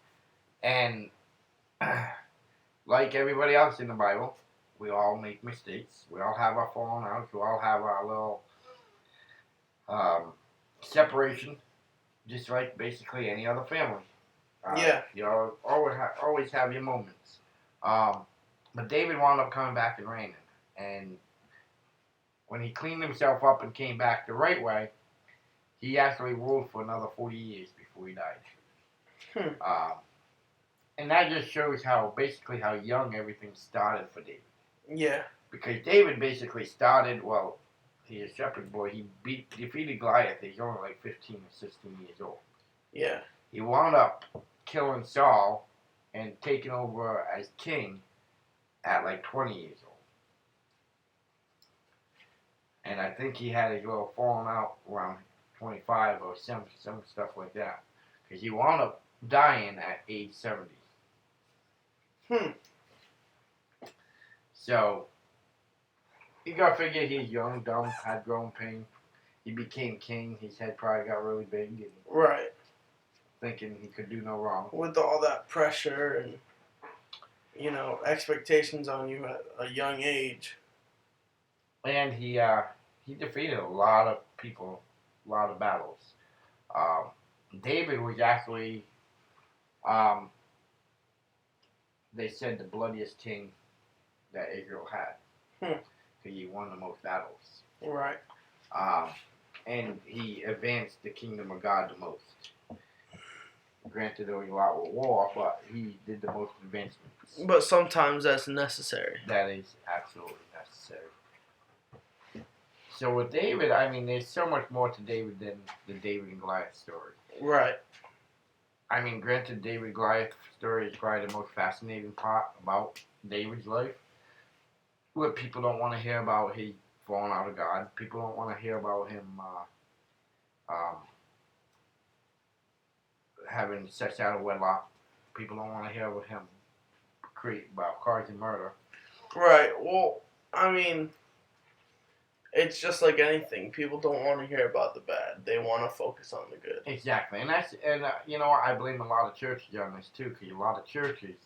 Speaker 1: And like everybody else in the Bible, we all make mistakes. We all have our falling outs. We all have our little separation, just like basically any other family. You know, always have your moments. But David wound up coming back and reigning. And when he cleaned himself up and came back the right way, he actually ruled for another 40 years before he died. And that just shows how young everything started for David.
Speaker 2: Yeah.
Speaker 1: Because David basically started, well, he's a shepherd boy. He defeated Goliath. He's only like 15 or 16 years old.
Speaker 2: Yeah.
Speaker 1: He wound up killing Saul and taking over as king at like 20 years old. And I think he had his little falling out around 25 or some stuff like that. Because he wound up dying at age 70. So, you gotta figure he's young, dumb, had growing pain. He became king. His head probably got really big. And
Speaker 2: right.
Speaker 1: Thinking he could do no wrong.
Speaker 2: With all that pressure and, you know, expectations on you at a young age.
Speaker 1: And he defeated a lot of people, a lot of battles. David was actually, they said, the bloodiest king that Israel had. Because he won the most battles.
Speaker 2: Right.
Speaker 1: And he advanced the kingdom of God the most. Granted, there was a lot with war, but he did the most advancements.
Speaker 2: But sometimes that's necessary.
Speaker 1: That is absolutely necessary. So with David, I mean, there's so much more to David than the David and Goliath story.
Speaker 2: Right.
Speaker 1: I mean, granted, David Goliath story is probably the most fascinating part about David's life. What people don't want to hear about his falling out of God. People don't want to hear about him having sex out of wedlock. People don't want to hear about him about cars and murder.
Speaker 2: Right. Well, I mean, it's just like anything. People don't want to hear about the bad. They want to focus on the good.
Speaker 1: Exactly, and you know what? I blame a lot of churches on this too, because a lot of churches,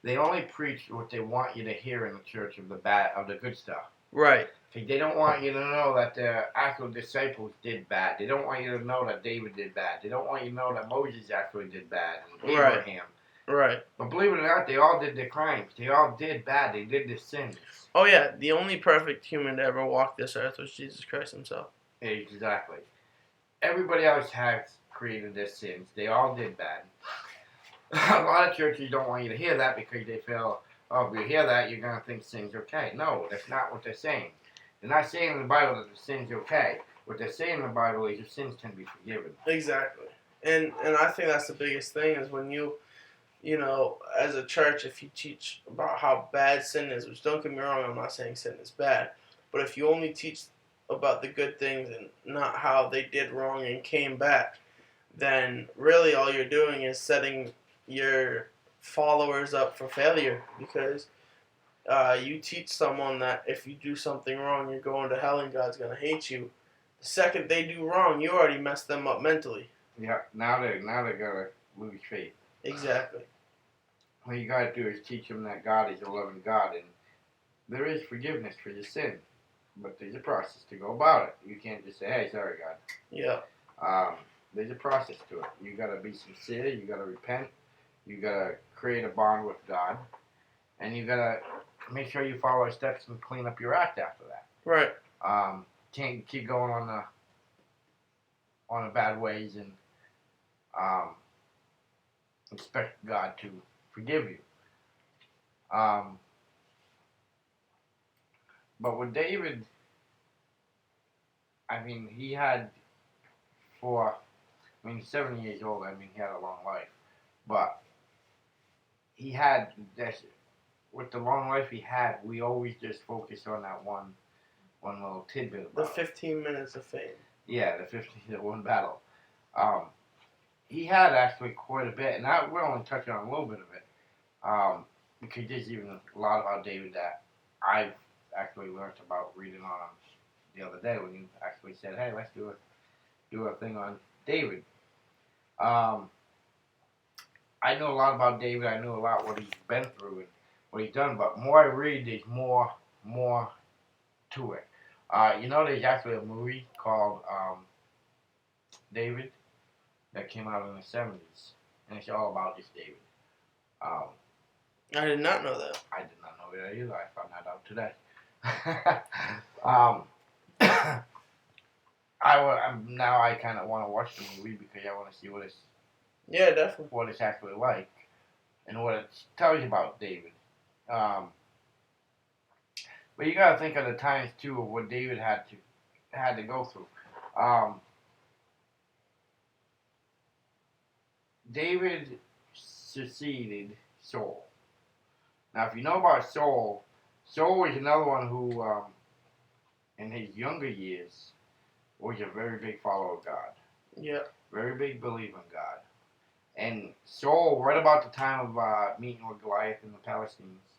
Speaker 1: they only preach what they want you to hear in the church of the good stuff.
Speaker 2: Right.
Speaker 1: Because they don't want you to know that the actual disciples did bad. They don't want you to know that David did bad. They don't want you to know that Moses actually did bad. And Abraham.
Speaker 2: Right.
Speaker 1: But believe it or not, they all did their crimes. They all did bad. They did their sins.
Speaker 2: Oh yeah, the only perfect human to ever walk this earth was Jesus Christ himself.
Speaker 1: Exactly. Everybody else has created their sins. They all did bad. A lot of churches don't want you to hear that because they feel, oh, if you hear that, you're going to think sin's okay. No, that's not what they're saying. They're not saying in the Bible that the sin's okay. What they're saying in the Bible is your sins can be forgiven.
Speaker 2: Exactly. And I think that's the biggest thing is when you as a church, if you teach about how bad sin is, which don't get me wrong, I'm not saying sin is bad, but if you only teach about the good things and not how they did wrong and came back, then really all you're doing is setting your followers up for failure because you teach someone that if you do something wrong, you're going to hell and God's going to hate you. The second they do wrong, you already messed them up mentally.
Speaker 1: Yeah, now they're gonna lose faith.
Speaker 2: Exactly.
Speaker 1: What you gotta do is teach them that God is a loving God, and there is forgiveness for your sin, but there's a process to go about it. You can't just say, "Hey, sorry, God."
Speaker 2: Yeah.
Speaker 1: There's a process to it. You gotta be sincere. You gotta repent. You gotta create a bond with God, and you gotta make sure you follow our steps and clean up your act after that.
Speaker 2: Right.
Speaker 1: Can't keep going on the bad ways and expect God to forgive you. But with David, I mean, he had 70 years old. I mean, he had a long life, but he had this. With the long life he had, we always just focus on that one little tidbit about
Speaker 2: The 15 minutes of fame.
Speaker 1: Yeah, the one battle. He had actually quite a bit, and we're only touching on a little bit of it, because there's even a lot about David that I've actually learned about reading on him the other day when you actually said, "Hey, let's do a thing on David." I know a lot about David. I know a lot what he's been through and what he's done, but more I read, there's more to it. There's actually a movie called David that came out in the 70s, and it's all about just David.
Speaker 2: I did not know that.
Speaker 1: I did not know that either. I found that out today. Now I kind of want to watch the movie because I want to see what it's actually like and what it tells you about David. But you got to think of the times too of what David had to go through. David succeeded Saul. Now, if you know about Saul was another one who, in his younger years, was a very big follower of God.
Speaker 2: Yeah.
Speaker 1: Very big believer in God. And Saul, right about the time of meeting with Goliath and the Palestinians,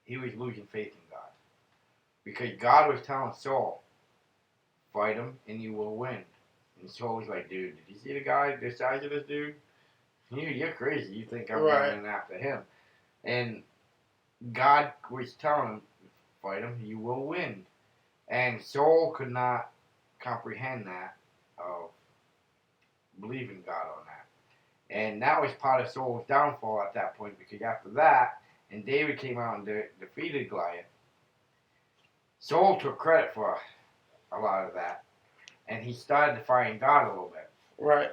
Speaker 1: he was losing faith in God. Because God was telling Saul, fight him and you will win. And Saul was like, dude, did you see the size of this dude? You're crazy. You think I'm running after him. And God was telling him, fight him, you will win. And Saul could not comprehend that, of believing God on that. And that was part of Saul's downfall at that point, because after that, and David came out and defeated Goliath, Saul took credit for a lot of that. And he started defying God a little bit.
Speaker 2: Right.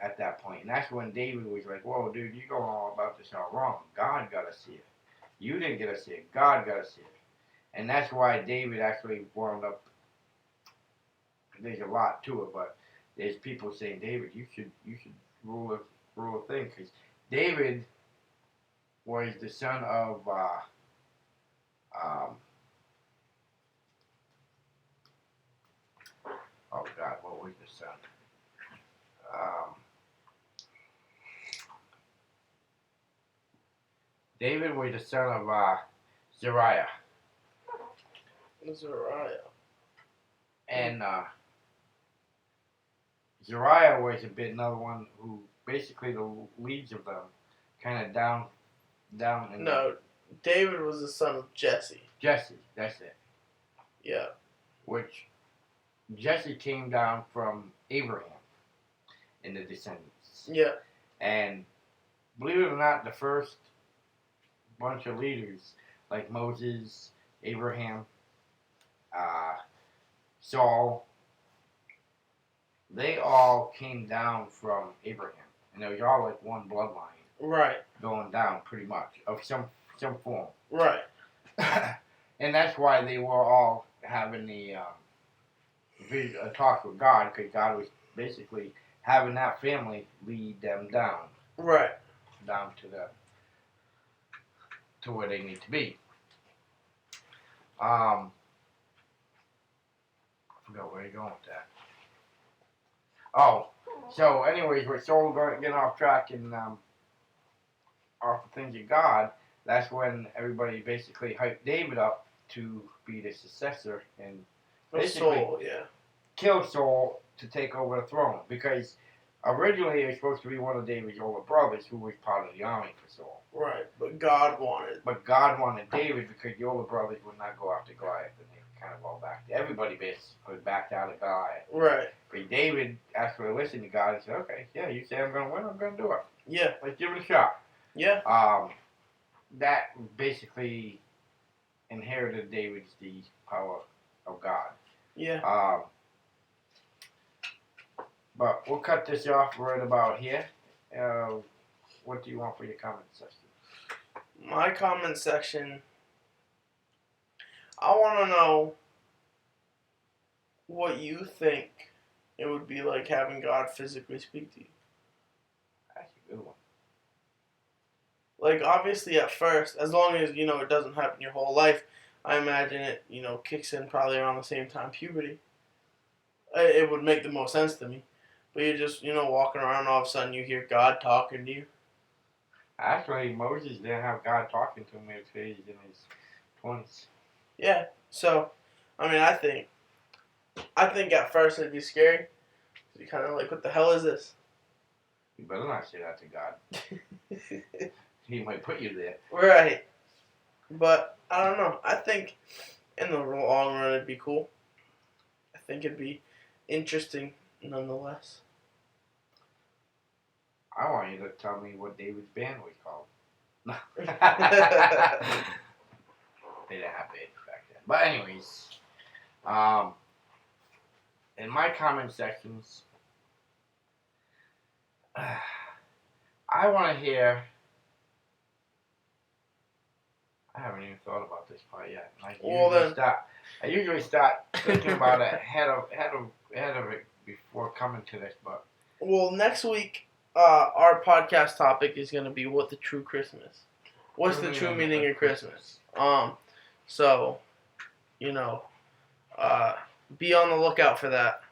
Speaker 1: At that point. And that's when David was like, whoa, dude, you're going all about this all wrong. God got to see it. You didn't get to see it. God got to see it. And that's why David actually wound up, there's a lot to it, but there's people saying, David, you should rule a thing. Because David was the son of, oh God, what was the son? David was the son of Zariah. And Zariah was another one who basically the leads of them kind of down.
Speaker 2: No, David was the son of Jesse.
Speaker 1: Jesse, that's it.
Speaker 2: Yeah.
Speaker 1: Which Jesse came down from Abraham in the descendants.
Speaker 2: Yeah.
Speaker 1: And believe it or not, the first bunch of leaders, like Moses, Abraham, Saul, they all came down from Abraham. And they were all like one bloodline.
Speaker 2: Right.
Speaker 1: Going down, pretty much, of some form.
Speaker 2: Right.
Speaker 1: And that's why they were all having the talk with God, because God was basically having that family lead them down.
Speaker 2: Right.
Speaker 1: Down to where they need to be. I forgot where you're going with that. Oh, so anyways, we're so getting off track and off the things of God. That's when everybody basically hyped David up to be the successor and basically
Speaker 2: Saul, yeah.
Speaker 1: kill Saul to take over the throne, because originally it was supposed to be one of David's older brothers who was part of the army for Saul.
Speaker 2: Right, but God wanted
Speaker 1: David, because the older brothers would not go after Goliath, and they kind of all backed. Everybody basically backed out of Goliath.
Speaker 2: Right.
Speaker 1: But David actually listened to God and said, "Okay, yeah, you say I'm going to win, I'm going to do it.
Speaker 2: Yeah.
Speaker 1: Let's give it a shot."
Speaker 2: Yeah.
Speaker 1: That basically inherited David's the power of God.
Speaker 2: Yeah.
Speaker 1: But we'll cut this off right about here. What do you want for your comment section?
Speaker 2: My comment section, I want to know what you think it would be like having God physically speak to you.
Speaker 1: That's a good one.
Speaker 2: Like, obviously at first, as long as, it doesn't happen your whole life, I imagine it, kicks in probably around the same time puberty. It would make the most sense to me. But you're just, walking around, all of a sudden you hear God talking to you.
Speaker 1: Actually, Moses didn't have God talking to him until he was in his 20s.
Speaker 2: Yeah, so, I think at first it'd be scary. You're kind of like, what the hell is this?
Speaker 1: You better not say that to God. He might put you there.
Speaker 2: Right. But, I don't know. I think in the long run it'd be cool. I think it'd be interesting nonetheless.
Speaker 1: I want you to tell me what David's band was called. They didn't have bands back then. But anyways, in my comment sections, I want to hear. I haven't even thought about this part yet. I usually start thinking about it ahead of it before coming to this. But
Speaker 2: next week, our podcast topic is going to be what the true Christmas. What's the true meaning of Christmas? So, be on the lookout for that.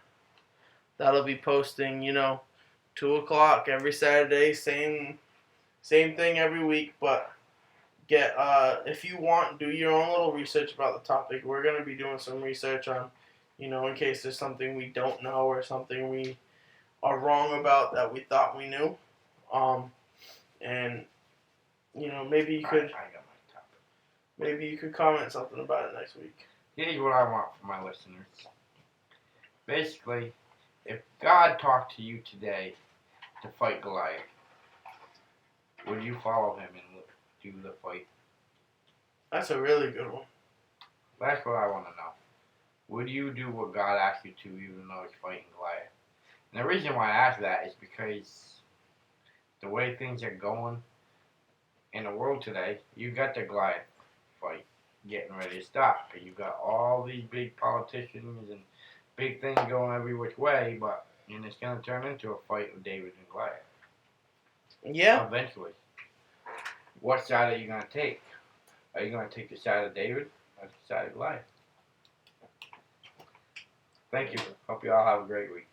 Speaker 2: That'll be posting, 2:00 every Saturday, same thing every week, but if you want, do your own little research about the topic. We're going to be doing some research on, in case there's something we don't know or something we are wrong about that we thought we knew. And, maybe you could,
Speaker 1: I got my topic.
Speaker 2: Maybe you could comment something about it next week.
Speaker 1: Here's what I want from my listeners. Basically, if God talked to you today to fight Goliath, would you follow him and do the fight?
Speaker 2: That's a really good one.
Speaker 1: That's what I want to know. Would you do what God asked you to, even though it's fighting Goliath? And the reason why I ask that is because the way things are going in the world today, you got the Goliath fight getting ready to start. You got all these big politicians and big things going every which way, and it's going to turn into a fight with David and Goliath.
Speaker 2: Yeah.
Speaker 1: Eventually. What side are you going to take? Are you going to take the side of David or the side of Goliath? Thank you. Hope you all have a great week.